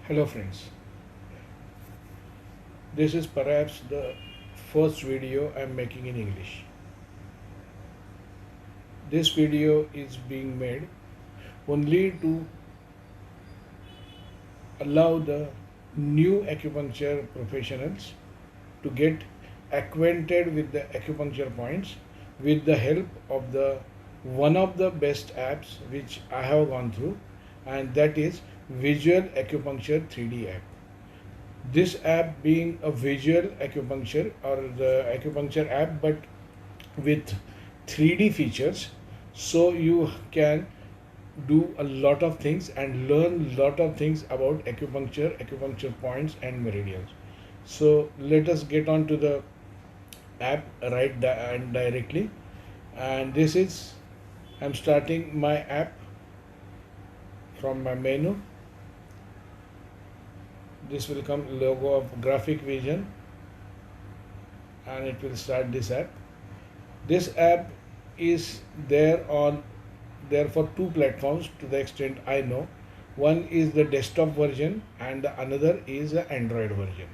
Hello friends, this is perhaps the first video I am making in English. This video is being made only to allow the new acupuncture professionals to get acquainted with the acupuncture points with the help of the one of the best apps which I have gone through, and that is Visual Acupuncture 3D app. This app being a visual acupuncture or the acupuncture app but with 3D features, so you can do a lot of things and learn a lot of things about acupuncture points and meridians. So let us get on to the app and directly. And this is, I'm starting my app from my menu. This will come logo of Graphic Vision, and it will start this app. This app is there for two platforms to the extent I know. One is the desktop version and the another is the Android version.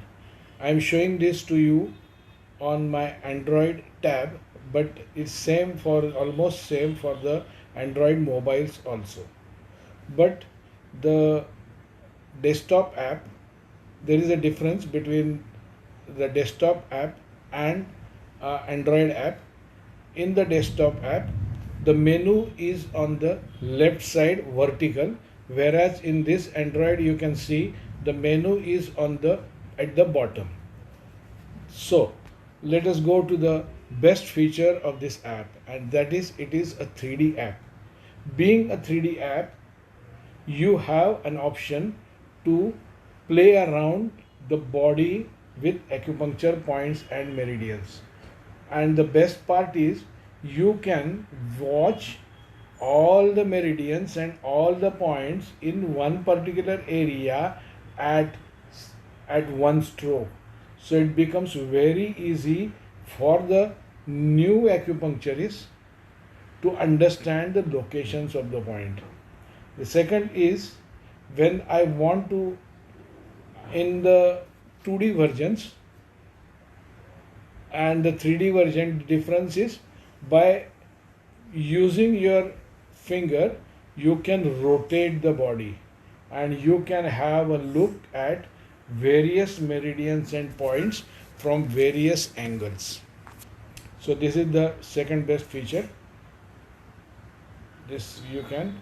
I am showing this to you on my Android tab, but it's same for almost same for the Android mobiles also. But the desktop app, there is a difference between the desktop app and Android app. In the desktop app, the menu is on the left side vertical, whereas in this Android you can see the menu is on the at the bottom. So let us go to the best feature of this app, and that is it is a 3D app. Being a 3D app, you have an option to play around the body with acupuncture points and meridians. And the best part is you can watch all the meridians and all the points in one particular area at one stroke. So it becomes very easy for the new acupuncturist to understand the locations of the point. The second is, when I want to, in the 2D versions and the 3D version, difference is by using your finger you can rotate the body and you can have a look at various meridians and points from various angles. So this is the second best feature. This you can,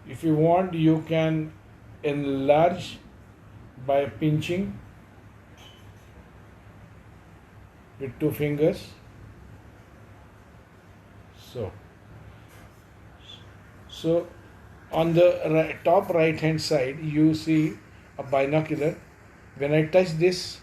if you want, you can enlarge by pinching with two fingers. So on the top right hand side you see a binocular. When I touch this,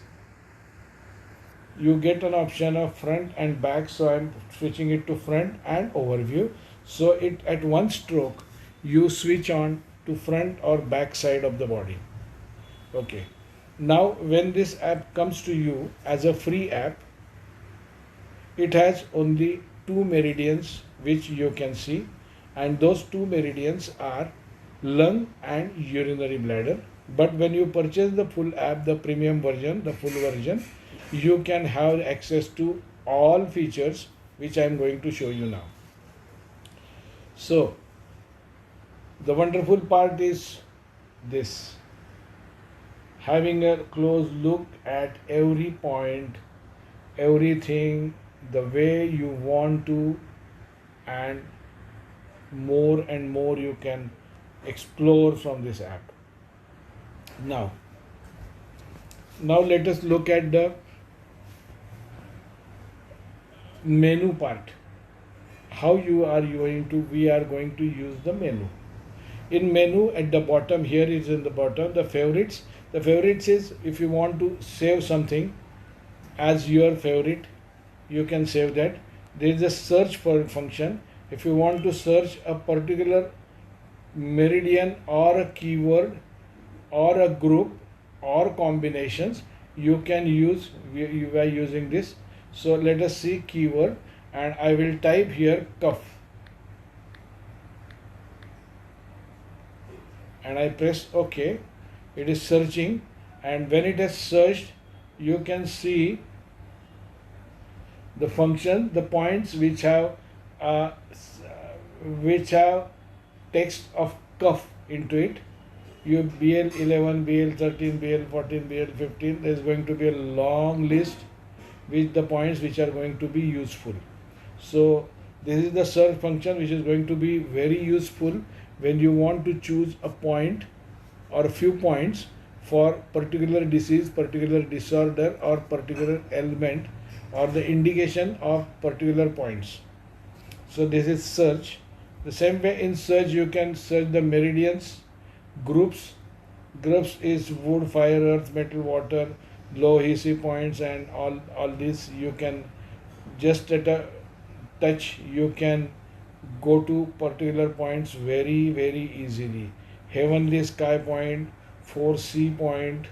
you get an option of front and back, so I'm switching it to front and overview. So it at one stroke you switch on to front or back side of the body. Okay, now when this app comes to you as a free app, it has only two meridians which you can see, and those two meridians are lung and urinary bladder. But when you purchase the full app, the premium version, the full version, you can have access to all features which I am going to show you now. So the wonderful part is this: having a close look at every point, everything the way you want to, and more you can explore from this app. Now let us look at the menu part. How we are going to use the menu. In menu at the bottom, here is in the bottom the favorites. The favorites is, if you want to save something as your favorite, you can save that. There is a search for function. If you want to search a particular meridian or a keyword or a group or combinations, you can use by using this. So let us see keyword, and I will type here cuff, and I press OK. It is searching, and when it has searched, you can see the function, the points uh, which have text of cuff into it. You BL11, BL13, BL14, BL15. There is going to be a long list with the points which are going to be useful. So this is the search function which is going to be very useful when you want to choose a point or a few points for particular disease, particular disorder, or particular ailment, or the indication of particular points. So this is search. The same way in search you can search the meridians, groups. Groups is wood, fire, earth, metal, water, low Hisi points, and all this you can just at a touch you can go to particular points very easily. Heavenly sky point, 4C point,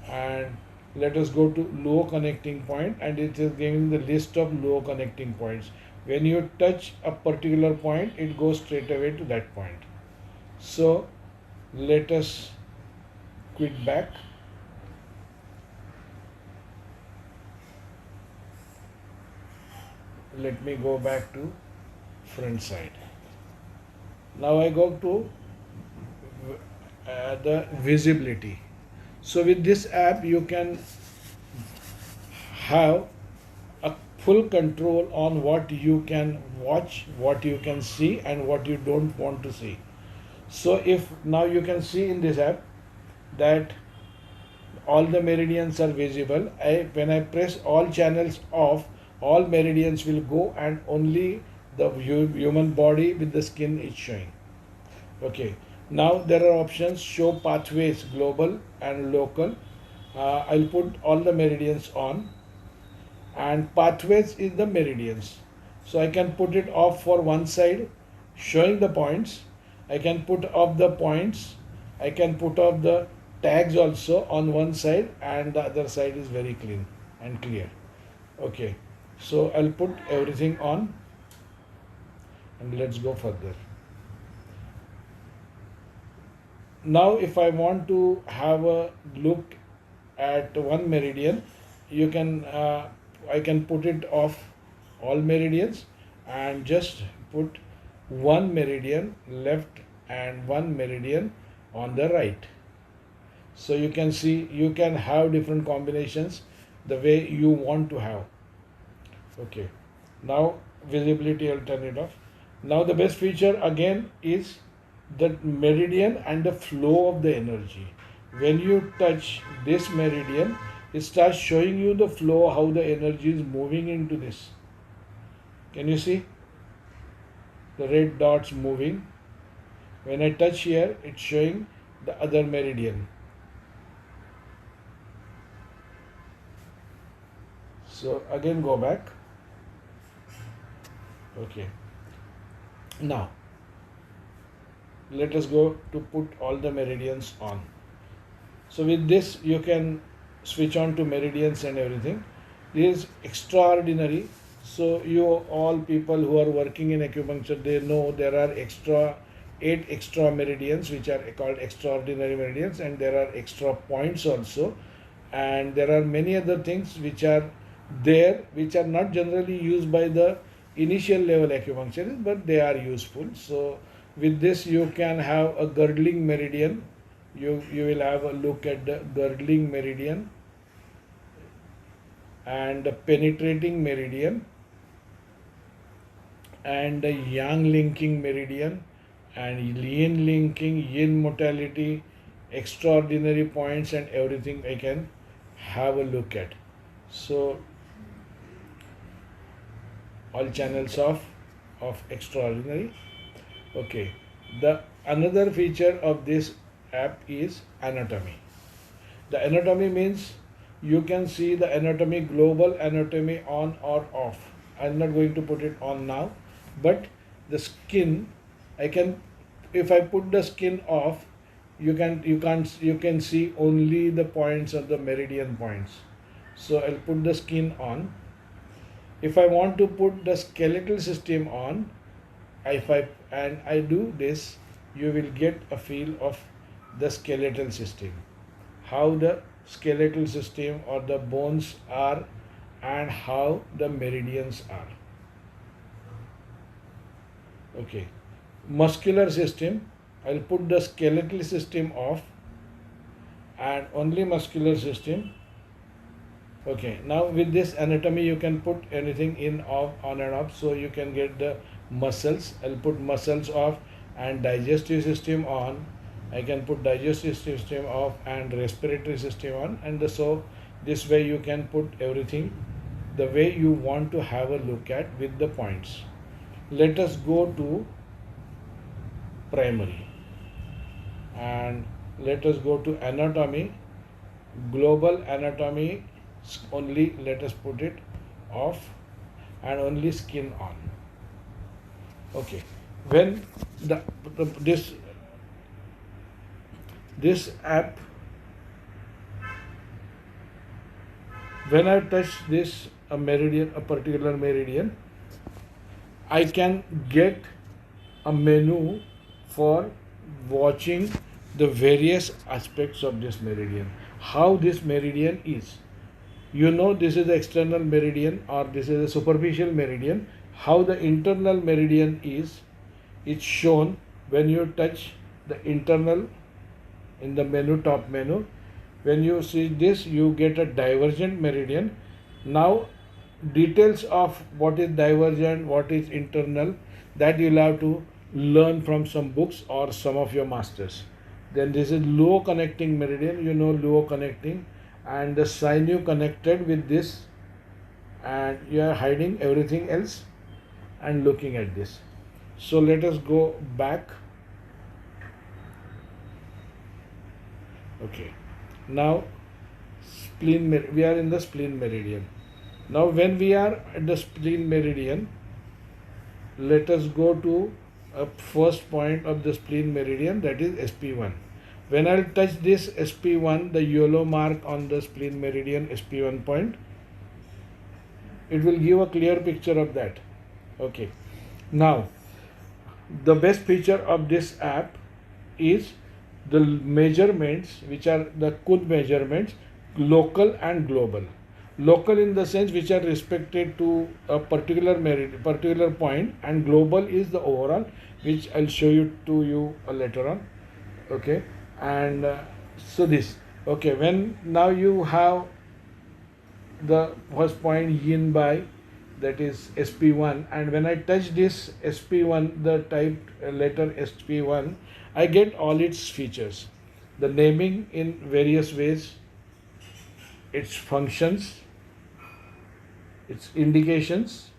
and let us go to low connecting point, and it is giving the list of low connecting points. When you touch a particular point, it goes straight away to that point. So let us quit back. Let me go back to front side. Now I go to the visibility. So with this app you can have a full control on what you can watch, what you can see, and what you don't want to see. So if now you can see in this app that all the meridians are visible. When I press all channels off, all meridians will go, and only the human body with the skin is showing. Okay. Now there are options: show pathways, global and local. I'll put all the meridians on, and pathways is the meridians. So I can put it off for one side, showing the points. I can put off the points. I can put off the tags also on one side, and the other side is very clean and clear. Okay. So I'll put everything on, and let's go further. Now if I want to have a look at one meridian, you can I can put it off all meridians and just put one meridian left and one meridian on the right. So you can see you can have different combinations the way you want to have. Okay. Now visibility, I'll turn it off. Now the best feature again is the meridian and the flow of the energy. When you touch this meridian, it starts showing you the flow, how the energy is moving into this. Can you see the red dots moving? When I touch here, it's showing the other meridian. So again go back. Okay. Now let us go to put all the meridians on. So with this you can switch on to meridians and everything. This is extraordinary. So you all people who are working in acupuncture, they know there are 8 extra meridians which are called extraordinary meridians, and there are extra points also, and there are many other things which are there which are not generally used by the initial level acupuncturists, but they are useful. So with this you can have a girdling meridian. You will have a look at the girdling meridian and the penetrating meridian and the yang linking meridian and yin linking, yin motility, extraordinary points, and everything I can have a look at. So all channels of extraordinary. Okay. The another feature of this app is anatomy. The anatomy means you can see the anatomy, global anatomy on or off. I'm not going to put it on now, but the skin, I can, if I put the skin off, you can see only the points of the meridian points. So I'll put the skin on. If I want to put the skeletal system on, I do this, you will get a feel of the skeletal system, how the skeletal system or the bones are, and how the meridians are. Okay, muscular system, I'll put the skeletal system off and only muscular system. Okay, now with this anatomy you can put anything in, off, on and off, so you can get the muscles. I'll put muscles off and digestive system on. I can put digestive system off and respiratory system on, and so this way you can put everything the way you want to have a look at with the points. Let us go to primary and let us go to anatomy. Global anatomy only, let us put it off and only skin on. Okay, when this app, when I touch this a meridian, a particular meridian, I can get a menu for watching the various aspects of this meridian, how this meridian is. You know, this is the external meridian or this is a superficial meridian. How the internal meridian is, it's shown when you touch the internal in the menu, top menu. When you see this, you get a divergent meridian. Now details of what is divergent, what is internal, that you'll have to learn from some books or some of your masters. Then this is low connecting meridian, you know, low connecting, and the sinew connected with this, and you are hiding everything else and looking at this. So let us go back. Okay, now spleen, we are in the spleen meridian. Now when we are at the spleen meridian, let us go to a first point of the spleen meridian, that is SP1. When I'll touch this SP1, the yellow mark on the spleen meridian SP1 point, it will give a clear picture of that. Okay, now the best feature of this app is the measurements, which are the Kun measurements, local and global. Local in the sense which are respected to a particular point, and global is the overall, which I'll show you later on. Okay, and so this. Okay, when now you have the first point yin by, that is SP1, and when I touch this SP1, the typed letter SP1, I get all its features, the naming in various ways, its functions, its indications,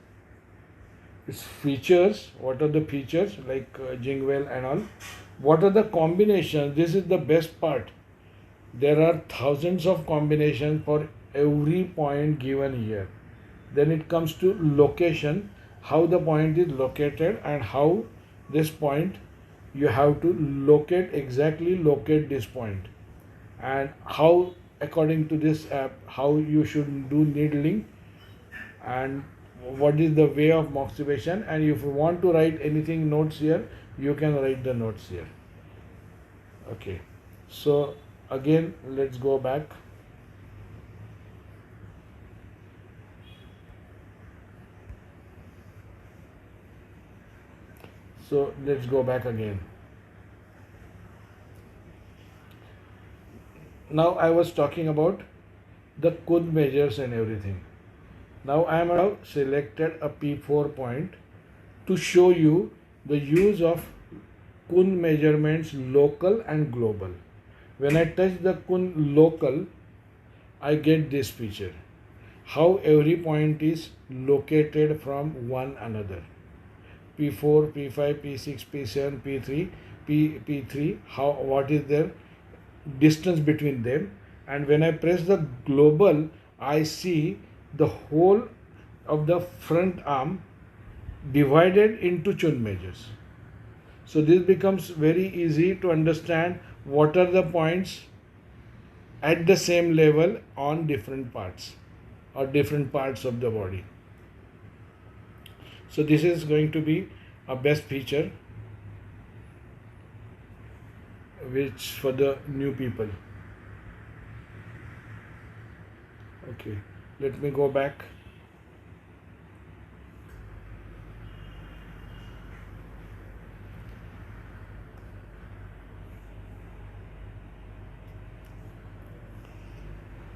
its features, what are the features like Jingwell and all, what are the combinations. This is the best part. There are thousands of combinations for every point given here. Then it comes to location, how the point is located and how this point you have to exactly locate this point, and how according to this app how you should do needling, and what is the way of moxibustion, and if you want to write anything notes here, you can write the notes here. Okay, so again let's go back. So let's go back again. Now I was talking about the Kun measures and everything. Now I am now selected a P4 point to show you the use of Kun measurements local and global. When I touch the Kun local, I get this feature, how every point is located from one another. P4, P5, P6, P7, P3, P3, how, what is their distance between them. And when I press the global, I see the whole of the front arm divided into Chun measures. So this becomes very easy to understand what are the points at the same level on different parts or different parts of the body. So this is going to be a best feature. which for the new people. Okay, let me go back.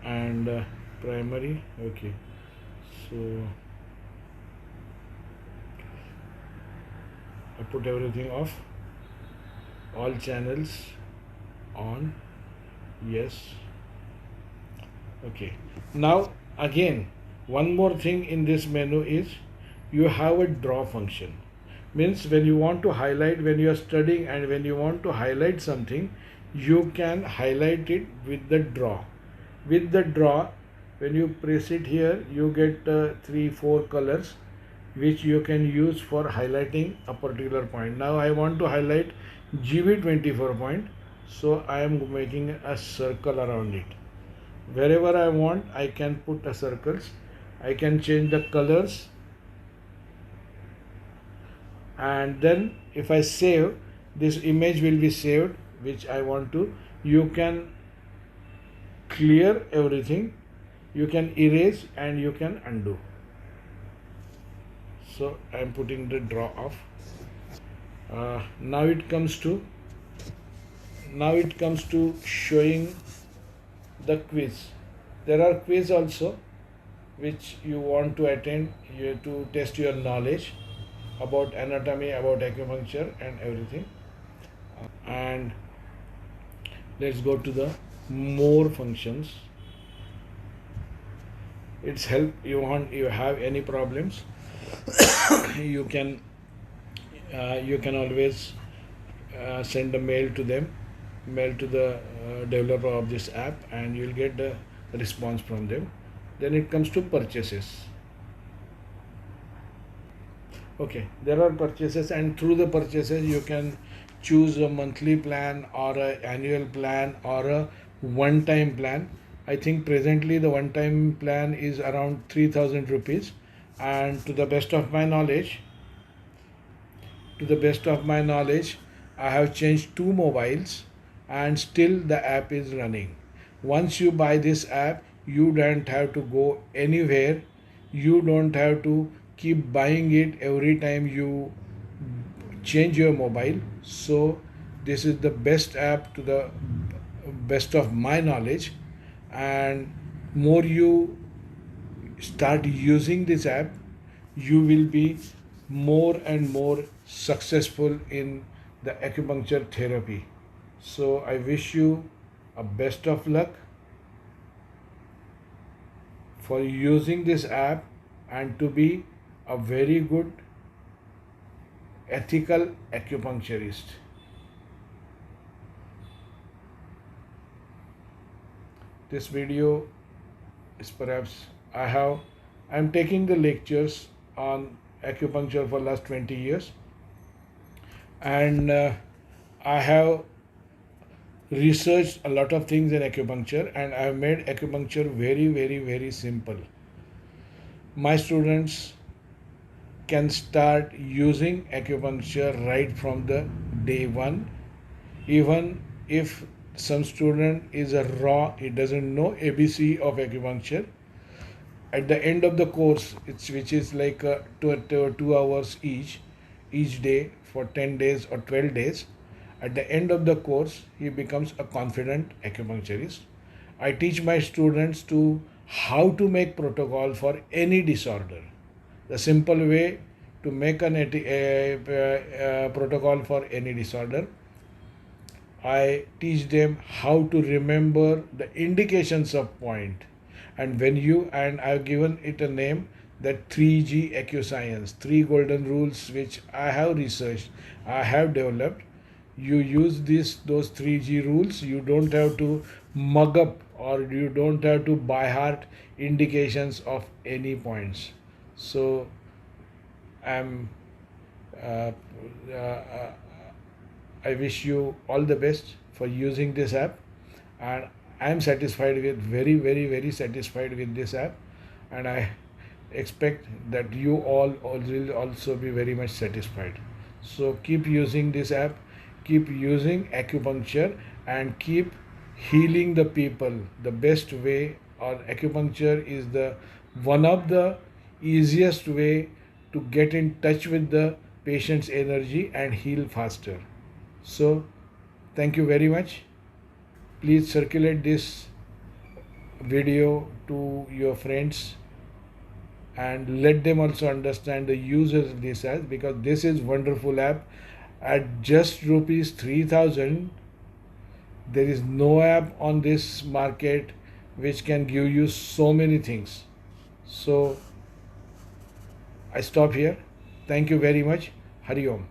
And primary. Okay, so I put everything off, all channels on, yes. Okay, now again, one more thing in this menu is you have a draw function. Means when you want to highlight, when you are studying and when you want to highlight something, you can highlight it with the draw. With the draw, when you press it here, you get 3-4 colors which you can use for highlighting a particular point. Now I want to highlight GB24 point, so I am making a circle around it. Wherever I want, I can put a circles. I can change the colors, and then if I save, this image will be saved which I want to. You can clear everything, you can erase, and you can undo. So I am putting the draw off. Now it comes to showing the quiz. There are quiz also which you want to attend, to test your knowledge about anatomy, about acupuncture and everything. And let's go to the more functions. It's help you have any problems, you can always send a mail to them, mail to the developer of this app, and you'll get the response from them. Then it comes to purchases. Okay, there are purchases, and through the purchases you can choose a monthly plan or an annual plan or a one time plan. I think presently the one time plan is around 3000 rupees, and to the best of my knowledge, I have changed 2 mobiles and still the app is running. Once you buy this app, you don't have to go anywhere. You don't have to keep buying it every time you change your mobile. So this is the best app to the best of my knowledge, and more you start using this app, you will be more and more successful in the acupuncture therapy. So I wish you a best of luck for using this app and to be a very good ethical acupuncturist. This video is perhaps I'm taking the lectures on acupuncture for last 20 years, and I have researched a lot of things in acupuncture, and I have made acupuncture very, very, very simple. My students can start using acupuncture right from the day one. Even if some student is a raw, he doesn't know ABC of acupuncture, at the end of the course, which is like 2 hours each day for 10 days or 12 days, at the end of the course he becomes a confident acupuncturist. I teach my students to how to make protocol for any disorder. The simple way to make a protocol for any disorder, I teach them how to remember the indications of point. And I've given it a name, that 3G Accuscience, 3 golden rules which I have researched, I have developed. You use those 3G rules, you don't have to mug up or you don't have to by heart indications of any points. So I'm uh, uh, I wish you all the best for using this app, and I am satisfied with very, very, very satisfied with this app, and I expect that you all will also be very much satisfied. So keep using this app, keep using acupuncture and keep healing the people. The best way, or acupuncture is the one of the easiest way to get in touch with the patient's energy and heal faster. So thank you very much. Please circulate this video to your friends and let them also understand the uses of this as, because this is wonderful app at just rupees 3000. There is no app on this market which can give you so many things. So I stop here. Thank you very much. Hari Om.